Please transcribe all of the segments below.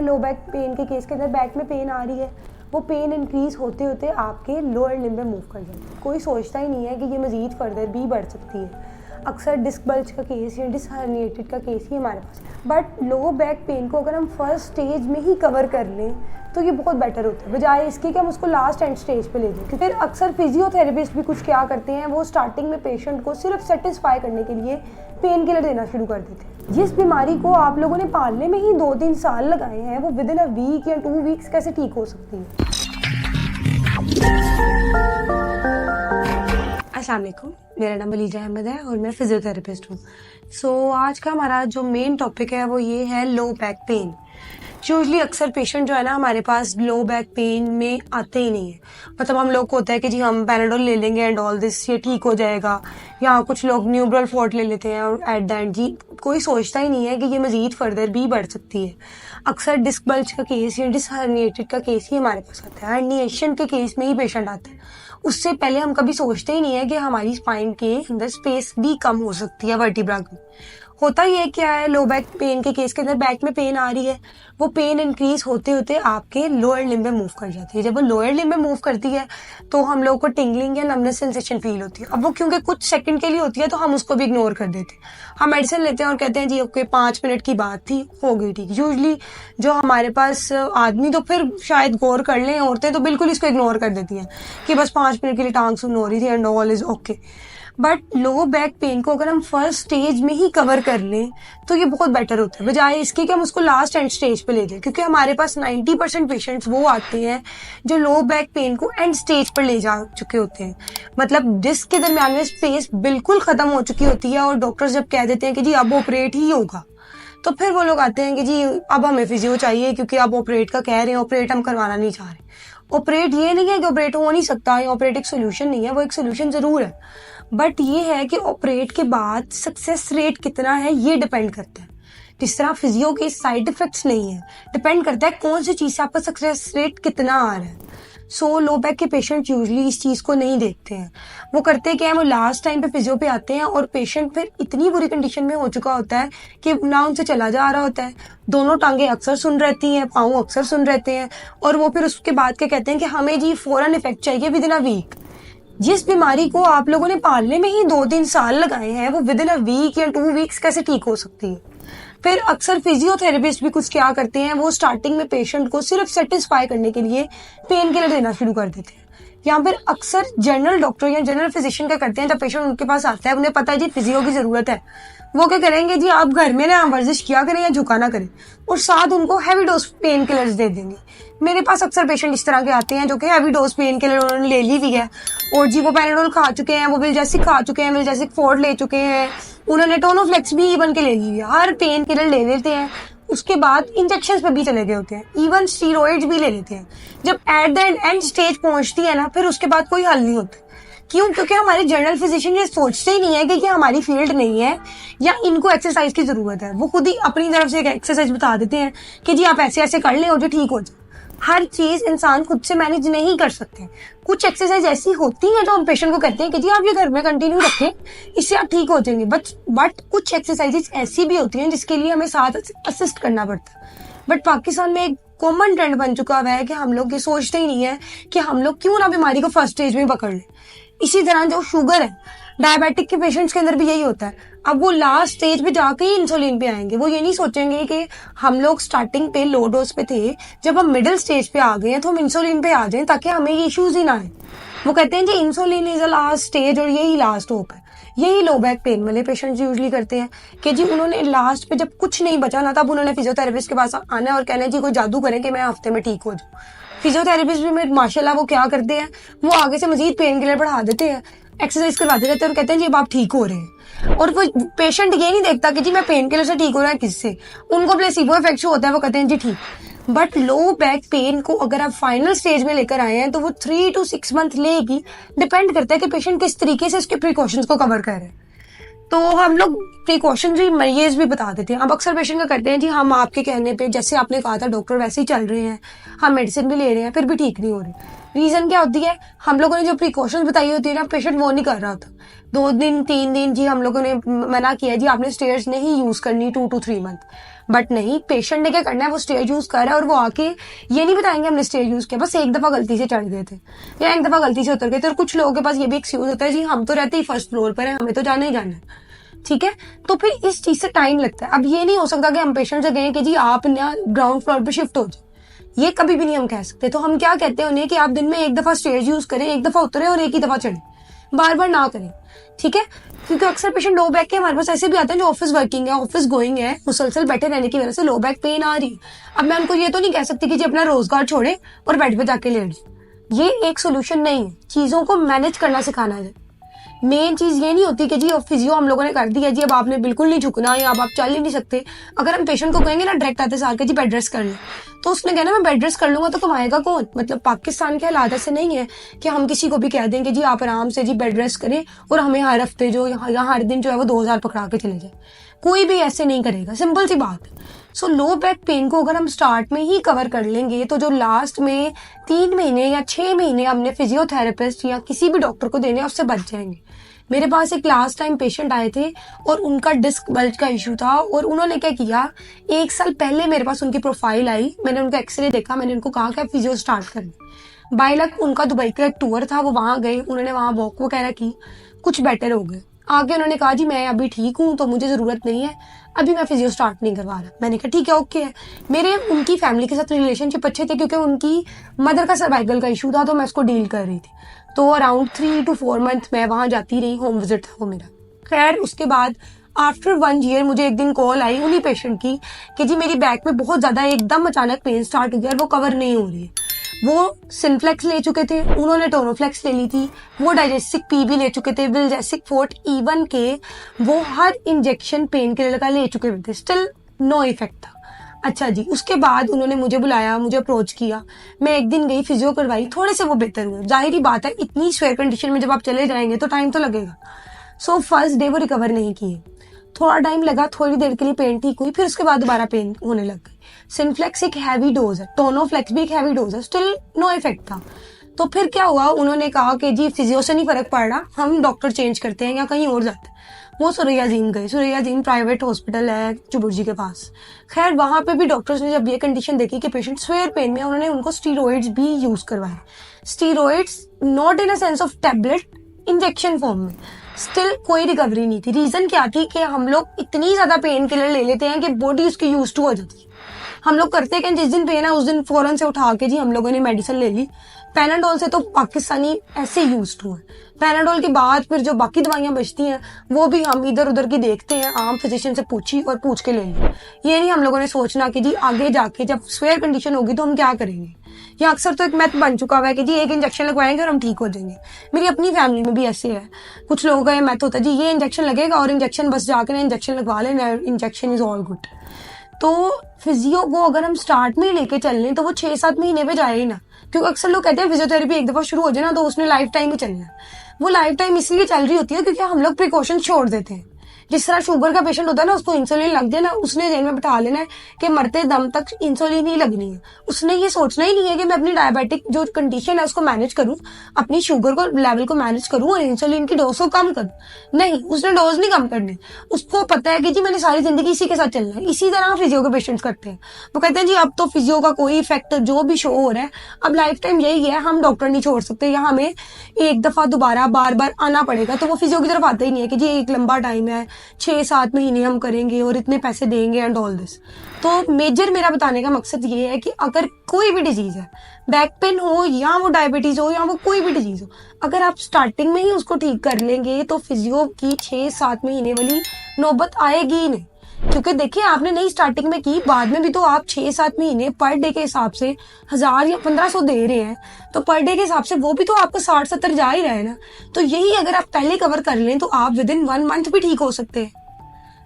लो back pen के case के अंदर बैक में पेन आ रही है, वो पेन इंक्रीज होते होते आपके लोअर लिम्ब में मूव कर जाती है। कोई सोचता ही नहीं है कि ये मज़ीद फर्दर भी बढ़ सकती है। अक्सर डिस्क बल्ज का केस या डिस्क हर्निएटेड का केस ही हमारे पास है। बट लो बैक पेन को अगर हम फर्स्ट स्टेज में ही कवर कर लें तो ये बहुत बेटर होता है, बजाय इसके कि हम उसको लास्ट एंड स्टेज पे ले जाएं। फिर अक्सर फिजियोथेरेपिस्ट भी कुछ क्या करते हैं, वो स्टार्टिंग में पेशेंट को सिर्फ सेटिस्फाई करने के लिए पेन किलर देना शुरू कर देते हैं। जिस बीमारी को आप लोगों ने पालने में ही 2-3 साल लगाए हैं, वो विद इन अ वीक या 2 वीक्स कैसे ठीक हो सकती है। अस्सलाम वालेकुम, मेरा नाम अलीजा अहमद है और मैं फिजियोथेरेपिस्ट हूँ। आज का हमारा जो मेन टॉपिक है वो ये है लो बैक पेन। यूजली अक्सर पेशेंट जो है ना हमारे पास लो बैक पेन में आते ही नहीं है। मतलब हम लोग को होता है कि जी हम पैराडोल ले लेंगे एंड ऑल दिस, ये ठीक हो जाएगा, या कुछ लोग न्यूब्रल फोर्ट ले लेते हैं और एट द एंड जी कोई सोचता ही नहीं है कि ये मज़ीद फर्दर भी बढ़ सकती है। अक्सर डिस्क बल्ज का केस या डिस्क हर्निएटेड का केस ही हमारे पास आता है। हर्निएशन के केस में ही पेशेंट आता है, उससे पहले हम कभी सोचते ही नहीं है कि हमारी स्पाइन के अंदर स्पेस भी कम हो सकती है वर्टिब्रा की। होता ये क्या है, लो बैक पेन के केस के अंदर बैक में पेन आ रही है, वो पेन इंक्रीज होते होते आपके लोअर लिम्ब में मूव कर जाती है। जब वो लोअर लिम्ब में मूव करती है तो हम लोग को टिंगलिंग या नमनेस सेंसेशन फील होती है। अब वो क्योंकि कुछ सेकंड के लिए होती है तो हम उसको भी इग्नोर कर देते हैं। हम मेडिसिन लेते हैं और कहते हैं जी ओके 5 मिनट की बात थी, हो गई ठीक। यूजली जो हमारे पास आदमी तो फिर शायद गौर कर लें, औरतें तो बिल्कुल इसको इग्नोर कर देती हैं कि बस 5 मिनट के लिए टांग सुन हो रही थी and all is okay. But low back pen को अगर हम फर्स्ट स्टेज में ही कवर कर लें तो ये बहुत बेटर होता है, बजाय इसके कि हम उसको लास्ट एंड स्टेज पे ले जाएं। क्योंकि हमारे पास 90% पेशेंट्स वो आते हैं जो लो बैक पेन को एंड स्टेज पर ले जा चुके होते हैं। मतलब डिस्क के दरमियान में स्पेस बिल्कुल खत्म हो चुकी होती है और डॉक्टर जब कह देते हैं कि जी अब ऑपरेट ही होगा, तो फिर वो लोग आते हैं कि जी अब हमें फिजियो चाहिए क्योंकि अब ऑपरेट का कह रहे हैं, ऑपरेट हम करवाना नहीं चाह रहे। ऑपरेट ये नहीं है कि ऑपरेट हो नहीं सकता, या ऑपरेट एक सोल्यूशन नहीं है, वो एक सोल्यूशन जरूर है। बट ये है कि ऑपरेट के बाद सक्सेस रेट कितना है ये डिपेंड करता है। जिस तरह फिजियो के साइड इफेक्ट्स नहीं है, डिपेंड करता है कौन सी चीज से आपका सक्सेस रेट कितना आ रहा है। लो बैक के पेशेंट यूजली इस चीज को नहीं देखते हैं। वो करते क्या है, वो लास्ट टाइम पे फिजियो पे आते हैं और पेशेंट फिर इतनी बुरी कंडीशन में हो चुका होता है कि ना उनसे चला जा रहा होता है, दोनों टांगे अक्सर सुन रहती हैं, पाँव अक्सर सुन रहते हैं, और वो फिर उसके बाद के कहते हैं कि हमें जी फौरन इफेक्ट चाहिए विद इन अ वीक। जिस बीमारी को आप लोगों ने पालने में ही 2-3 साल लगाए हैं, वो विद इन अ वीक या 2 वीक्स कैसे ठीक हो सकती है। फिर अक्सर फिजियोथेरेपिस्ट भी कुछ क्या करते हैं, वो स्टार्टिंग में पेशेंट को सिर्फ सेटिस्फाई करने के लिए पेन किलर देना शुरू कर देते हैं। या फिर अक्सर जनरल डॉक्टर या जनरल फिजिशियन क्या करते हैं, जब पेशेंट उनके पास आता है, उन्हें पता है जी फिजियो की जरूरत है, वो क्या करेंगे जी आप घर में ना वर्जिश किया करें या झुका ना करें, और साथ उनको हैवी डोज पेन किलर्स दे देंगे। मेरे पास अक्सर पेशेंट इस तरह के आते हैं जो कि हैवी डोज पेन किलर उन्होंने ले ली हुई है, और जी वो पैराडोल खा चुके हैं, वो विल्जेसिक खा चुके हैं, विल्जेसिक फोर्ट ले चुके हैं, उन्होंने टोनोफ्लेक्स भी इवन के ले ली है, हर पेन किलर ले लेते हैं। उसके बाद इंजेक्शन पे भी चले गए होते हैं, इवन स्टीरॉइड्स भी ले लेते हैं। जब एट द एंड स्टेज पहुंचती है ना, फिर उसके बाद कोई हल नहीं होता। क्यों? क्योंकि हमारे जनरल फिजिशियन ये सोचते ही नहीं है कि हमारी फील्ड नहीं है या इनको एक्सरसाइज की जरूरत है। वो खुद ही अपनी तरफ से एक एक्सरसाइज बता देते हैं कि जी आप ऐसे ऐसे कर लें और जो ठीक हो जाए। हर चीज इंसान खुद से मैनेज नहीं कर सकते। कुछ एक्सरसाइज ऐसी होती हैं जो हम पेशेंट को कहते हैं कि जी आप ये घर में कंटिन्यू रखें, इससे आप ठीक हो जाएंगे। बट कुछ एक्सरसाइजेज ऐसी भी होती हैं जिसके लिए हमें साथ असिस्ट करना पड़ता है। बट पाकिस्तान में एक कॉमन ट्रेंड बन चुका हुआ है कि हम लोग ये सोचते ही नहीं है कि हम लोग क्यों ना बीमारी को फर्स्ट स्टेज में पकड़ लें। इसी तरह जो शुगर है, डायबिटिक के पेशेंट्स के अंदर भी यही होता है। अब वो लास्ट स्टेज पे जाके ही इंसुलिन पे आएंगे। वो ये नहीं सोचेंगे कि हम लोग स्टार्टिंग पे लो डोज पे थे, जब हम मिडिल स्टेज पे आ गए हैं तो हम इंसुलिन पे आ जाएं ताकि हमें ये इश्यूज ही ना आए। वो कहते हैं जी insulin is a last stage और यही लास्ट होप है। यही लो बैक पेन वाले पेशेंट्स यूजली करते हैं कि जी उन्होंने लास्ट पे जब कुछ नहीं बचा ना, तब उन्होंने फिजियोथेरेपिस्ट के पास आना है और कहना है जी कोई जादू करें कि मैं हफ्ते में ठीक हो जाऊँ। फिजियोथेरेपिस्ट भी माशाल्लाह वो क्या करते हैं, वो आगे से मजीद पेन किलर बढ़ा देते हैं, एक्सरसाइज करवाते रहते हैं और कहते हैं जी अब आप ठीक हो रहे हैं। और वो पेशेंट ये नहीं देखता कि जी मैं पेन किलर से ठीक हो रहा है किससे, उनको प्लेसिबो इफेक्ट होता है, वो कहते हैं जी ठीक। बट लो बैक पेन को अगर आप फाइनल स्टेज में लेकर आए हैं तो वो 3 to 6 मंथ लेगी। डिपेंड करता है कि पेशेंट किस तरीके से उसके प्रिकॉशंस को कवर कर रहे हैं। तो हम लोग प्रिकॉशंस भी मरीज भी बता देते हैं। अब अक्सर पेशेंट का करते हैं जी हम आपके कहने पे, जैसे आपने कहा था डॉक्टर, वैसे ही चल रहे हैं, हम मेडिसिन भी ले रहे हैं, फिर भी ठीक नहीं हो रही। रीजन क्या होती है, हम लोगों ने जो प्रिकॉशंस बताई होती है ना, पेशेंट वो नहीं कर रहा होता। 2 दिन 3 दिन जी हम लोगों ने मना किया जी आपने स्टेयर्स नहीं यूज करनी 2 to 3 मंथ, बट नहीं, पेशेंट ने क्या करना है, वो स्टेयर यूज कर रहा है और वो आके ये नहीं बताएंगे हमने स्टेयर यूज किया, बस एक दफा गलती से चढ़ गए थे या एक दफा गलती से उतर गए थे। और कुछ लोगों के पास ये भी एक्सक्यूज होता है जी हम तो रहते ही फर्स्ट फ्लोर पर है, हमें तो जाना ही जाना है, ठीक है। तो फिर इस चीज से टाइम लगता है। अब ये नहीं हो सकता कि हम पेशेंट से कहें कि जी आप ना ग्राउंड फ्लोर पे शिफ्ट हो जाए, ये कभी भी नहीं हम कह सकते। तो हम क्या कहते हैं उन्हें कि आप दिन में एक दफा स्टेयर्स यूज करें, एक दफा उतरे और एक ही दफा चढ़े, बार बार ना करें, ठीक है। क्योंकि अक्सर पेशेंट लो बैक के हमारे पास ऐसे भी आते हैं जो ऑफिस वर्किंग है, ऑफिस गोइंग है, मुसलसल बैठे रहने की वजह से लो बैक पेन आ रही है। अब मैं उनको ये तो नहीं कह सकती कि जी अपना रोजगार छोड़े और बेड पे जाके लेट जाए, ये एक सोल्यूशन नहीं है। चीजों को मैनेज करना सिखाना है। मेन चीज ये नहीं होती कि जी फिजियो हम लोगों ने कर दिया जी अब आपने बिल्कुल नहीं झुकना या अब आप चल ही नहीं सकते। अगर हम पेशेंट को कहेंगे ना डायरेक्ट आते सार के जी बेड रेस्ट कर ले, तो उसने कहना मैं बेड रेस्ट कर लूंगा तो कमाएगा कौन। मतलब पाकिस्तान के हालात ऐसे नहीं है कि हम किसी को भी कह दें कि जी आप आराम से जी बेड रेस्ट करें और हमें हर हफ्ते जो या हर दिन जो है वो 2000 पकड़ा के चले जाए, कोई भी ऐसे नहीं करेगा, सिंपल सी बात है। सो लो बैक पेन को अगर हम स्टार्ट में ही कवर कर लेंगे तो जो लास्ट में 3 महीने या 6 महीने हमने फिजियोथेरेपिस्ट या किसी भी डॉक्टर को देने उससे बच जाएंगे। मेरे पास एक लास्ट टाइम पेशेंट आए थे और उनका डिस्क बल्ज का इशू था और उन्होंने क्या किया, 1 साल पहले मेरे पास उनकी प्रोफाइल आई, मैंने उनका एक्सरे देखा, मैंने उनको कहा कि आप फिजियो स्टार्ट करें। बाय लक उनका दुबई का एक टूर था, वो वहां गए, उन्होंने वहां वॉक वगैरह की, कुछ बेटर हो गए। आगे उन्होंने कहा जी मैं अभी ठीक हूँ तो मुझे जरूरत नहीं है, अभी मैं फिजियो स्टार्ट नहीं करवा रहा। मैंने कहा ठीक है ओके है। मेरे उनकी फैमिली के साथ रिलेशनशिप अच्छे थे क्योंकि उनकी मदर का सर्वाइकल का इशू था तो मैं उसको डील कर रही थी। तो अराउंड 3 to 4 मंथ मैं वहां जाती रही, होम विजिट था वो मेरा। खैर उसके बाद आफ्टर 1 year मुझे एक दिन कॉल आई उन्हीं पेशेंट की कि जी मेरी बैक में बहुत ज्यादा एकदम अचानक पेन स्टार्ट हो गया और वो कवर नहीं हो रही है। वो सिंफ्लेक्स ले चुके थे, उन्होंने टोनोफ्लेक्स ले ली थी, वो डाइजेस्टिक पी भी ले चुके थे, विल्जेस्टिक फोर्ट इवन के वो हर इंजेक्शन पेन किलर का ले चुके थे, स्टिल नो इफेक्ट था। अच्छा जी, उसके बाद उन्होंने मुझे बुलाया, मुझे अप्रोच किया, मैं एक दिन गई, फिजियो करवाई, थोड़े से वो बेहतर हुए। जाहिर ही बात है इतनी स्वेयर कंडीशन में जब आप चले जाएंगे तो टाइम तो लगेगा। सो फर्स्ट डे वो रिकवर नहीं किए, थोड़ा टाइम लगा, थोड़ी देर के लिए पेन ठीक हुई, फिर उसके बाद दोबारा पेन होने लग गई। सिंफ्लेक्स एक हैवी डोज है, टोनोफ्लेक्स भी एक हैवी डोज है, स्टिल नो इफेक्ट था। तो फिर क्या हुआ, उन्होंने कहा कि जी फिजियो से नहीं फर्क पड़ रहा, हम डॉक्टर चेंज करते हैं या कहीं और जाते हैं। वो सुरैया जीन गए, सुरैया जीन प्राइवेट हॉस्पिटल है चुबुर्जी के पास। खैर वहां पे भी डॉक्टर्स ने जब ये कंडीशन देखी कि पेशेंट स्वेयर पेन में, उन्होंने उनको स्टीरॉइड्स भी यूज करवाए। Steroids not in a sense of tablet, injection form में, स्टिल कोई रिकवरी नहीं थी। रीजन क्या थी कि हम लोग इतनी ज्यादा पेन किलर ले लेते हैं कि बॉडी उसकी यूज टू हो जाती है। हम लोग करते हैं कि जिस दिन पेन है उस दिन फौरन से उठा के जी हम लोगों ने मेडिसिन ले ली। पैनाडोल से तो पाकिस्तानी ऐसे यूज टू है। पैनाडोल के बाद फिर जो बाकी दवाइयां बचती हैं वो भी हम इधर उधर की देखते हैं, आम फिजिशियन से पूछी और पूछ के ले ली। ये नहीं हम लोगों ने सोचना कि जी आगे जाके जब स्वेयर कंडीशन होगी तो हम क्या करेंगे। ये अक्सर तो एक मैथ बन चुका हुआ है कि जी एक इंजेक्शन लगवाएंगे और हम ठीक हो जाएंगे। मेरी अपनी फैमिली में भी ऐसे है, कुछ लोगों का ये मैथ होता है जी ये इंजेक्शन लगेगा और इंजेक्शन बस जाकर इंजेक्शन लगवा लेना, इंजेक्शन इज ऑल गुड। तो फिजियो को अगर हम स्टार्ट में ही लेके चल लें तो वो 6-7 महीने में जाए ही ना, क्योंकि अक्सर लोग कहते हैं फिजियोथेरेपी एक दफा शुरू हो जाए ना तो उसने लाइफ टाइम ही चलना है। वो लाइफ टाइम इसलिए चल रही होती है क्योंकि हम लोग प्रिकॉशन छोड़ देते हैं। जिस तरह शुगर का पेशेंट होता है ना, उसको इंसुलिन लग जाए ना, उसने जेल में बिठा लेना है कि मरते दम तक इंसुलिन ही लगनी है। उसने ये सोचना ही नहीं है कि मैं अपनी डायबिटिक जो कंडीशन है उसको मैनेज करूं, अपनी शुगर को लेवल को मैनेज करूं और इंसुलिन की डोज को कम करूं। नहीं, उसने डोज नहीं कम करनी, उसको पता है कि जी मैंने सारी जिंदगी इसी के साथ चलना है। इसी तरह फिजियो के पेशेंट्स करते हैं, वो कहते हैं जी अब तो फिजियो का कोई इफेक्ट जो भी शो हो रहा है अब लाइफ टाइम यही है, हम डॉक्टर नहीं छोड़ सकते या हमें एक दफा दोबारा बार बार आना पड़ेगा। तो वो फिजियो की तरफ आते ही नहीं है कि जी एक लंबा टाइम है, 6-7 महीने हम करेंगे और इतने पैसे देंगे एंड ऑल दिस। तो मेजर मेरा बताने का मकसद ये है कि अगर कोई भी डिजीज है, बैक पेन हो या वो डायबिटीज हो या वो कोई भी डिजीज हो, अगर आप स्टार्टिंग में ही उसको ठीक कर लेंगे तो फिजियो की 6-7 महीने वाली नौबत आएगी ही नहीं। क्योंकि देखिए आपने नई स्टार्टिंग में की, बाद में भी तो आप 6-7 महीने पर डे के हिसाब से 1000 या 1500 दे रहे हैं, तो पर डे के हिसाब से वो भी तो आपको 60-70 जा ही रहा है ना। तो यही अगर आप पहले कवर कर लें तो आप विद इन 1 मंथ भी ठीक हो सकते हैं।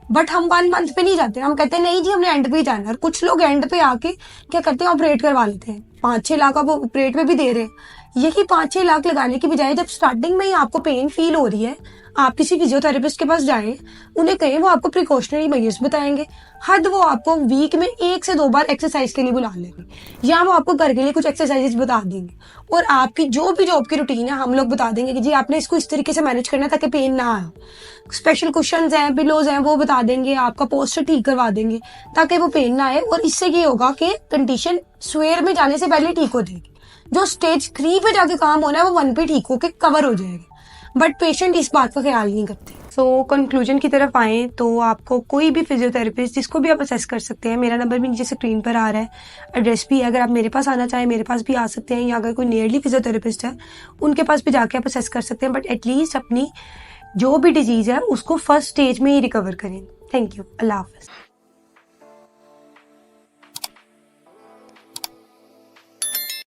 बट हम 1 मंथ पे नहीं जाते, हम कहते हैं नहीं जी हमने एंड पे ही जाना है। और कुछ लोग एंड पे आके क्या करते हैं, ऑपरेट करवा लेते हैं, 5-6 लाख आप ऑपरेट पे भी दे रहे हैं। यही 5-6 लाख लगाने की बजाय जब स्टार्टिंग में ही आपको पेन फील हो रही है, आप किसी फिजियोथेरेपिस्ट के पास जाएं, उन्हें कहें, वो आपको प्रिकॉशनरी मेजर्स बताएंगे। हद वो आपको वीक में 1 से 2 बार एक्सरसाइज के लिए बुला लेंगे, या वो आपको घर के लिए कुछ एक्सरसाइजेस बता देंगे, और आपकी जो भी जॉब की रूटीन है हम लोग बता देंगे कि जी आपने इसको इस तरीके से मैनेज करना है ताकि पेन ना आए। स्पेशल कुशंस हैं, पिलोज हैं, वो बता देंगे, आपका पोस्चर ठीक करवा देंगे ताकि वो पेन ना आए। और इससे ये होगा कि कंडीशन स्वेयर में जाने से पहले ठीक हो जाएगी। जो स्टेज 3 पे जाके काम होना है वो 1 पे ठीक होके कवर हो जाएगा, बट पेशेंट इस बात का ख्याल नहीं करते। सो कंक्लूजन की तरफ आए तो आपको कोई भी फिजियोथेरेपिस्ट जिसको भी आप असेस कर सकते हैं, मेरा नंबर भी नीचे स्क्रीन पर आ रहा है, एड्रेस भी है, अगर आप मेरे पास आना चाहें मेरे पास भी आ सकते हैं, या अगर कोई नियरली फिजियोथेरेपिस्ट है उनके पास भी जाके आप असेस कर सकते हैं, बट एटलीस्ट अपनी जो भी डिजीज है उसको फर्स्ट स्टेज में ही रिकवर करें। Thank you. Allah Hafiz.